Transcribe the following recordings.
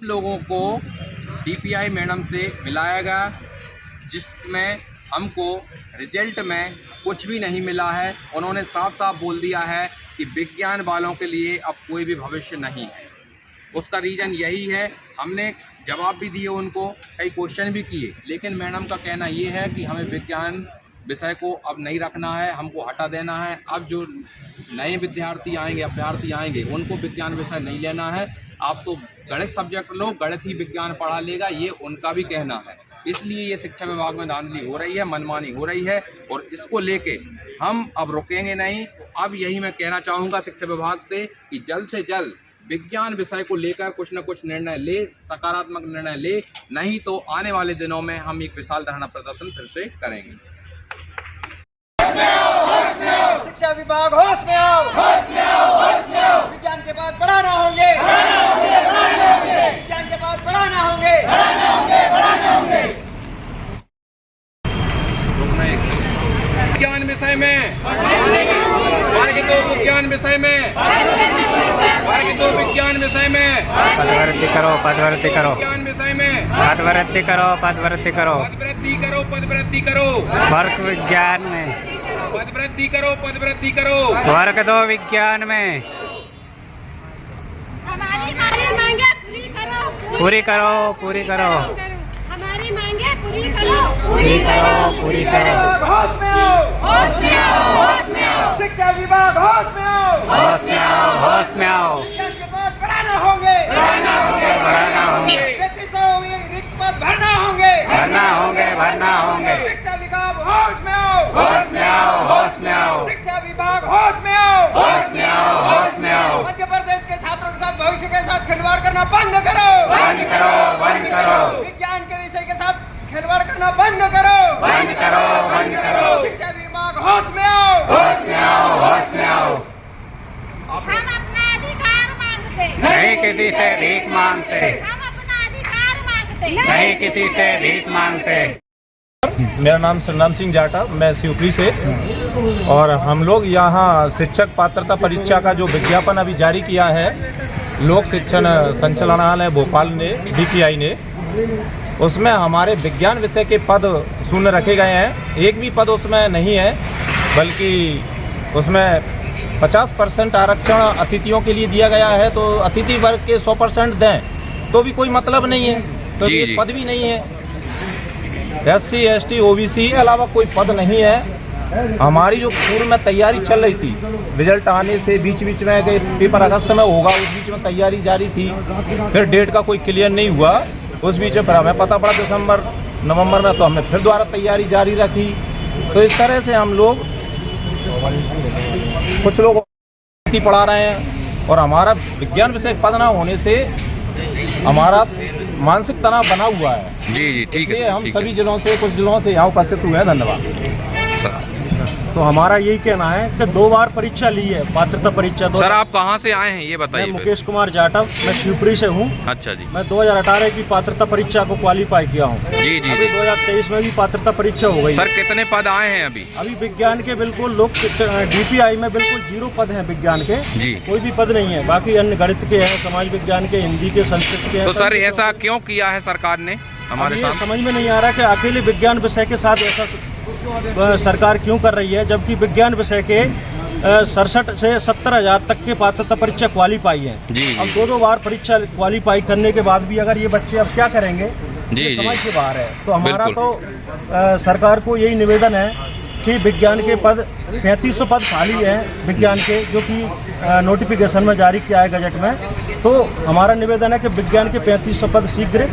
लोगों को DPI madam से मिलाया गया, जिसमें हमको रिजल्ट में कुछ भी नहीं मिला है। उन्होंने साफ साफ बोल दिया है कि विज्ञान वालों के लिए अब कोई भी भविष्य नहीं है। उसका रीज़न यही है, हमने जवाब भी दिए, उनको कई क्वेश्चन भी किए, लेकिन मैडम का कहना ये है कि हमें विज्ञान विषय को अब नहीं रखना है, हमको हटा देना है। अब जो नए विद्यार्थी आएंगे, अभ्यर्थी आएंगे, उनको विज्ञान विषय नहीं लेना है। आप तो गणित सब्जेक्ट लो, गणित ही विज्ञान पढ़ा लेगा, ये उनका भी कहना है। इसलिए ये शिक्षा विभाग में धांधली हो रही है, मनमानी हो रही है, और इसको लेके हम अब रुकेंगे नहीं। अब यही मैं कहना चाहूँगा शिक्षा विभाग से कि जल्द से जल्द विज्ञान विषय को लेकर कुछ न कुछ निर्णय ले, सकारात्मक निर्णय ले, नहीं तो आने वाले दिनों में हम एक विशाल धरना प्रदर्शन फिर से करेंगे। शिक्षा विभाग होश में आओ, होश में आओ, होश में आओ। विज्ञान के बाद बढ़ाना होंगे, विज्ञान के बाद बढ़ाना होंगे, बढ़ाना होंगे। विज्ञान विषय में वर्ग 2 विज्ञान विषय में वर्ग 2 विज्ञान विषय में पदवृत्ति करो, पदवृत्ति करो, विज्ञान विषय में पदवृत्ति करो, पदवृत्ति करो, पदवृत्ति करो, पदवृत्ति करो, वर्ग विज्ञान में पदवृत्ति करो, पदवृत्ति करो, वर्ग 2 विज्ञान में हमारी मांगे पूरी करो, पूरी करो, पूरी करो, हमारी मांगे पूरी करो, पूरी करो, पूरी करो। होश में आओ, होश में आओ, होश में आओ। शिक्षा विभाग होश में आओ, होश में आओ, होश में आओ। विज्ञान के बाद बढ़ाना होंगे, बढ़ाना होंगे, 3500 रिक्त पद भरना होंगे, भरना होंगे, भरना होंगे। शिक्षा विभाग होश में आओ, होश में आओ, होश में आओ, शिक्षा विभाग होश में आओ, होश में आओ, होश में आओ। मध्य प्रदेश के छात्रों के साथ, भविष्य के साथ खिलवाड़ करना बंद करो, बंद करो, बंद करो, विज्ञान के विषय के साथ खिलवाड़ करना बंद करो, बंद करो, बंद करो। शिक्षा विभाग होश में आओ, होश में आओ, होश में आओ। हम अपना अधिकार मांगते, नहीं किसी से भीख मांगते, हम अपना अधिकार मांगते, नहीं किसी से भीख मांगते। मेरा नाम सरनाम सिंह जाटा, मैं शिवपुरी से, और हम लोग यहाँ शिक्षक पात्रता परीक्षा का जो विज्ञापन अभी जारी किया है लोक शिक्षण संचालनालय भोपाल ने, डीपीआई ने, उसमें हमारे विज्ञान विषय के पद शून्य रखे गए हैं। एक भी पद उसमें नहीं है, बल्कि उसमें 50% आरक्षण अतिथियों के लिए दिया गया है। तो अतिथि वर्ग के 100% दें तो भी कोई मतलब नहीं है, तो ये पद भी नहीं है। SC, ST, OBC के अलावा कोई पद नहीं है। हमारी जो पूर्व में तैयारी चल रही थी, रिजल्ट आने से बीच बीच में कि पेपर अगस्त में होगा, उस बीच में तैयारी जारी थी, फिर डेट का कोई क्लियर नहीं हुआ, उस बीच में फिर हमें पता पड़ा दिसंबर नवंबर में, तो हमने फिर दोबारा तैयारी जारी रखी। तो इस तरह से हम लोग, कुछ लोग पढ़ा रहे हैं, और हमारा विज्ञान विषय पद ना होने से हमारा मानसिक तनाव बना हुआ है। जी, ठीक है। हम सभी जिलों से, कुछ जिलों से यहाँ उपस्थित हुए हैं। धन्यवाद। तो हमारा यही कहना है कि 2 बार परीक्षा ली है, पात्रता परीक्षा। तो सर आप कहाँ से आए हैं ये बताइए। मैं मुकेश कुमार जाटव, मैं शिवपुरी से हूँ। अच्छा जी। मैं 2018 की पात्रता परीक्षा को क्वालिफाई किया हूँ। जी जी। अभी 2023 में भी पात्रता परीक्षा हो गई। सर कितने पद आए हैं अभी? अभी विज्ञान के बिल्कुल लोग डीपीआई में बिल्कुल 0 पद हैं विज्ञान के। जी। कोई भी पद नहीं है, बाकी अन्य गणित के हैं, समाज विज्ञान के, हिंदी के, संस्कृत के। तो सर ऐसा क्यों किया है सरकार ने हमारे साथ? समझ में नहीं आ रहा कि अकेले विज्ञान विषय के साथ ऐसा सरकार क्यों कर रही है, जबकि विज्ञान विषय के 67 से 70,000 तक के पात्रता परीक्षा क्वालिफाई है। अब 2 बार परीक्षा क्वालिफाई करने के बाद भी अगर ये बच्चे अब क्या करेंगे, ये समझ के बाहर है। तो हमारा तो सरकार को यही निवेदन है कि विज्ञान के पद 3500 पद खाली हैं विज्ञान के, जो कि नोटिफिकेशन में जारी किया है गजट में। तो हमारा निवेदन है कि विज्ञान के 3500 पद शीघ्र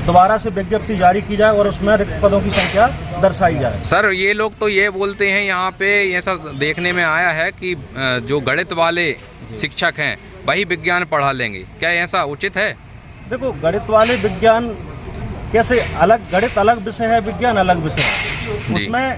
दोबारा से विज्ञप्ति जारी की जाए और उसमें रिक्त पदों की संख्या दर्शाई जाए। सर ये लोग तो ये बोलते हैं, यहाँ पे ऐसा देखने में आया है कि जो गणित वाले शिक्षक हैं वही विज्ञान पढ़ा लेंगे, क्या ऐसा उचित है? देखो, गणित वाले विज्ञान कैसे अलग, गणित अलग विषय है, विज्ञान अलग विषय है। उसमें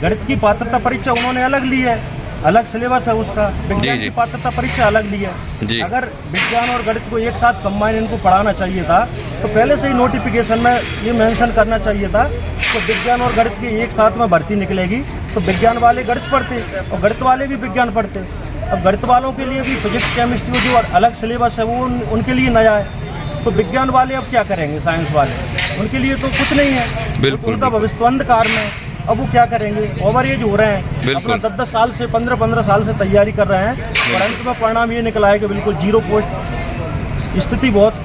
गणित की पात्रता परीक्षा उन्होंने अलग ली है, अलग सिलेबस है उसका। विज्ञान की पात्रता परीक्षा अलग ली है। अगर विज्ञान और गणित को एक साथ कंबाइन इनको पढ़ाना चाहिए था तो पहले से ही नोटिफिकेशन में ये मेंशन करना चाहिए था। तो विज्ञान और गणित की एक साथ में भर्ती निकलेगी तो विज्ञान वाले गणित पढ़ते और गणित वाले भी विज्ञान पढ़ते। अब गणित वालों के लिए भी फिजिक्स केमिस्ट्री जो अलग सिलेबस है वो उनके लिए नया है। तो विज्ञान वाले अब क्या करेंगे, साइंस वाले, उनके लिए तो कुछ नहीं है, बिल्कुल, उनका भविष्य तो अंधकार में। अब वो क्या करेंगे, ओवर एज हो रहे हैं, अपना 10-10 साल से 15-15 साल से तैयारी कर रहे हैं और अंत में परिणाम ये निकला है कि बिल्कुल 0 पोस्ट, स्थिति बहुत।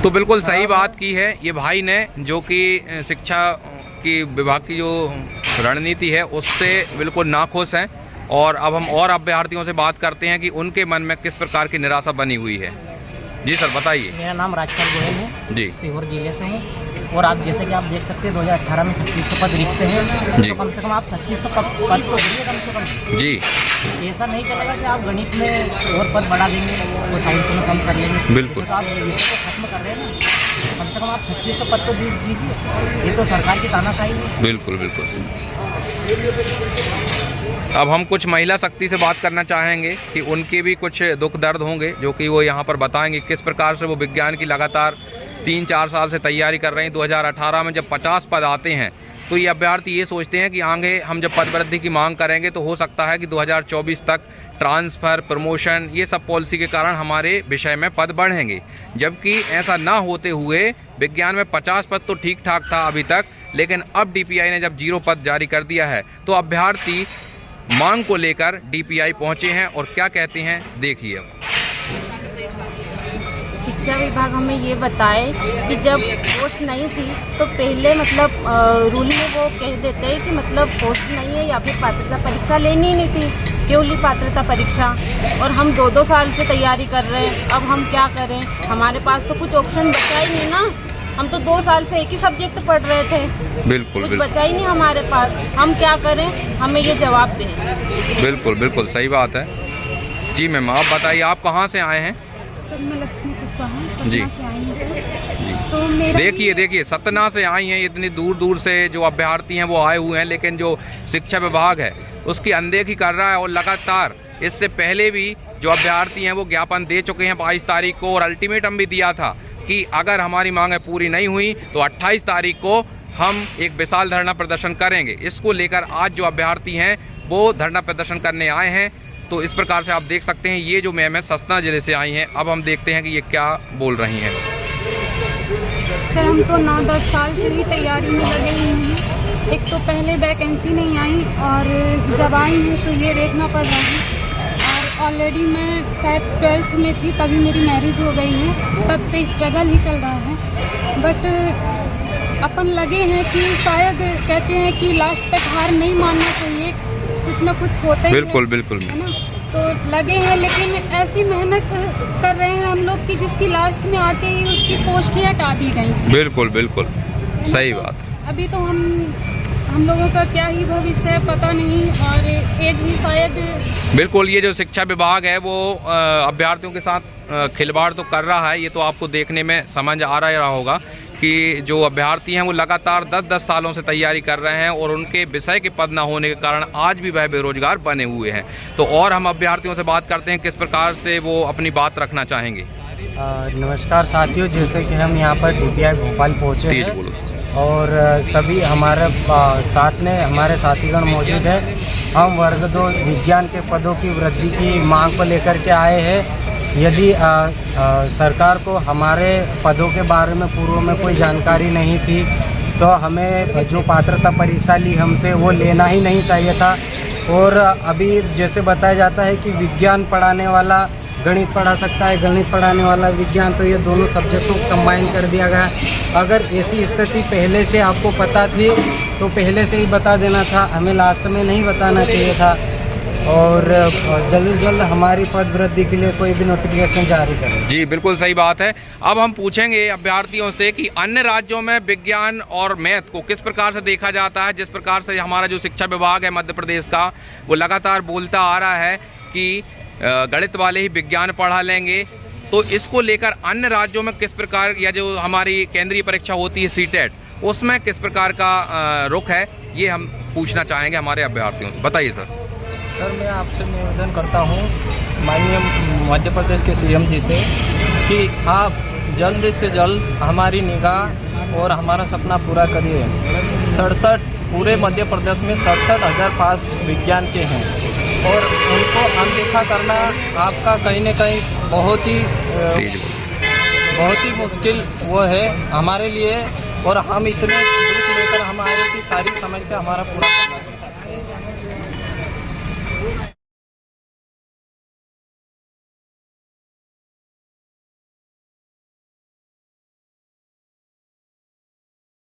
तो बिल्कुल सही बात की है ये भाई ने, जो कि शिक्षा की विभाग की जो रणनीति है उससे बिल्कुल नाखुश हैं। और अब हम और अभ्यर्थियों से बात करते हैं कि उनके मन में किस प्रकार की निराशा बनी हुई है। जी सर बताइए। मेरा नाम राजपाल गोयल है जी, सीहोर जिले से हूँ। और आप जैसे कि आप देख सकते हैं 2018 में 3600 पद रिक्त हैं, तो कम से कम आप 3600 पद तो दिए कम से कम जी। ऐसा नहीं चलेगा कि आप गणित में और पद बढ़ा देंगे, वो साइंस में कम कर लेंगे। बिल्कुल। तो आप विषय को खत्म कर रहे हैं ना, कम से कम आप 3600 पद तो दीजिए। ये तो सरकार की तानाशाही है। बिल्कुल बिल्कुल। अब हम कुछ महिला शक्ति से बात करना चाहेंगे कि उनके भी कुछ दुख दर्द होंगे, जो कि वो यहाँ पर बताएंगे किस प्रकार से वो विज्ञान की लगातार 3-4 साल से तैयारी कर रहे हैं। 2018 में जब 50 पद आते हैं तो ये अभ्यर्थी ये सोचते हैं कि आगे हम जब पद वृद्धि की मांग करेंगे तो हो सकता है कि 2024 तक ट्रांसफ़र, प्रमोशन, ये सब पॉलिसी के कारण हमारे विषय में पद बढ़ेंगे। जबकि ऐसा ना होते हुए विज्ञान में 50 पद तो ठीक ठाक था अभी तक, लेकिन अब DPI ने जब 0 पद जारी कर दिया है तो अभ्यर्थी मांग को लेकर DPI पहुंचे हैं और क्या कहते हैं देखिए। शिक्षा विभाग हमें ये बताए कि जब पोस्ट नहीं थी तो पहले मतलब रूल में वो कह देते हैं कि मतलब पोस्ट नहीं है या फिर पात्रता परीक्षा लेनी ही नहीं थी, क्यों ली पात्रता परीक्षा। और हम 2-2 साल से तैयारी कर रहे हैं, अब हम क्या करें, हमारे पास तो कुछ ऑप्शन बचा ही नहीं ना। हम तो 2 साल से एक ही सब्जेक्ट पढ़ रहे थे, बिल्कुल कुछ बिल्कुल बचा ही नहीं हमारे पास, हम क्या करें, हमें ये जवाब दें। बिल्कुल बिल्कुल सही बात है। जी मैम आप बताइए, आप कहाँ से आए हैं? सर मैं लक्ष्मी कुशवाहा जी। सतना से आई हूँ सर। जी। तो मेरा देखिए सतना से आई हैं, इतनी दूर दूर से जो अभ्यर्थी हैं वो आए हुए हैं, लेकिन जो शिक्षा विभाग है उसकी अनदेखी कर रहा है। और लगातार इससे पहले भी जो अभ्यर्थी हैं वो ज्ञापन दे चुके हैं 22 तारीख को, और अल्टीमेटम भी दिया था कि अगर हमारी मांगें पूरी नहीं हुई तो 28 तारीख को हम एक विशाल धरना प्रदर्शन करेंगे। इसको लेकर आज जो अभ्यर्थी हैं वो धरना प्रदर्शन करने आए हैं। तो इस प्रकार से आप देख सकते हैं ये जो मैम है सतना जिले से आई हैं। अब हम देखते हैं कि ये क्या बोल रही हैं। सर हम तो 9-10 साल से ही तैयारी में लगे हुए हैं। एक तो पहले वैकेंसी नहीं आई और जब आई है तो ये देखना पड़ रहा है। और ऑलरेडी मैं शायद 12th में थी तभी मेरी मैरिज हो गई है, तब से स्ट्रगल ही चल रहा है। बट अपन लगे हैं कि शायद कहते हैं कि लास्ट तक हार नहीं मानना चाहिए, कुछ ना कुछ होता ही बिल्कुल बिल्कुल है ना। तो लगे हैं, लेकिन ऐसी मेहनत कर रहे हैं हम लोग कि जिसकी लास्ट में आते ही उसकी पोस्ट ही हटा दी गई। बिल्कुल बिल्कुल सही तो बात। अभी तो हम लोगों का क्या ही भविष्य है पता नहीं, और एज भी शायद। बिल्कुल ये जो शिक्षा विभाग है वो अभ्यर्थियों के साथ खिलवाड़ तो कर रहा है। ये तो आपको देखने में समझ आ रहा होगा कि जो अभ्यर्थी हैं वो लगातार 10-10 सालों से तैयारी कर रहे हैं और उनके विषय के पद न होने के कारण आज भी वह बेरोजगार बने हुए हैं। तो और हम अभ्यर्थियों से बात करते हैं किस प्रकार से वो अपनी बात रखना चाहेंगे। नमस्कार साथियों, जैसे कि हम यहाँ पर DPI भोपाल पहुँचे हैं और सभी हमारे साथ में हमारे साथीगण मौजूद हैं। हम वर्ग 2 विज्ञान के पदों की वृद्धि की मांग को लेकर के आए हैं। यदि सरकार को हमारे पदों के बारे में पूर्व में कोई जानकारी नहीं थी तो हमें जो पात्रता परीक्षा ली हमसे वो लेना ही नहीं चाहिए था। और अभी जैसे बताया जाता है कि विज्ञान पढ़ाने वाला गणित पढ़ा सकता है, गणित पढ़ाने वाला विज्ञान, तो ये दोनों सब्जेक्टों को कंबाइन कर दिया गया। अगर ऐसी स्थिति पहले से आपको पता थी तो पहले से ही बता देना था, हमें लास्ट में नहीं बताना चाहिए था। और जल्द से जल्द हमारी पद वृद्धि के लिए कोई भी नोटिफिकेशन जारी करें। जी बिल्कुल सही बात है। अब हम पूछेंगे अभ्यर्थियों से कि अन्य राज्यों में विज्ञान और मैथ को किस प्रकार से देखा जाता है। जिस प्रकार से हमारा जो शिक्षा विभाग है मध्य प्रदेश का वो लगातार बोलता आ रहा है कि गणित वाले ही विज्ञान पढ़ा लेंगे, तो इसको लेकर अन्य राज्यों में किस प्रकार, या जो हमारी केंद्रीय परीक्षा होती है CTET, उसमें किस प्रकार का रुख है, ये हम पूछना चाहेंगे हमारे अभ्यर्थियों से। बताइए सर। सर मैं आपसे निवेदन करता हूँ माननीय मध्य प्रदेश के CM जी से कि आप जल्द से जल्द हमारी निगाह और हमारा सपना पूरा करिए। 67 पूरे मध्य प्रदेश में 67,000 पास विज्ञान के हैं और उनको अनदेखा करना आपका कहीं न कहीं बहुत बहुत ही मुश्किल वो है हमारे लिए, और हम इतने दुख लेकर हम आए कि सारी समस्या हमारा पूरा करना है।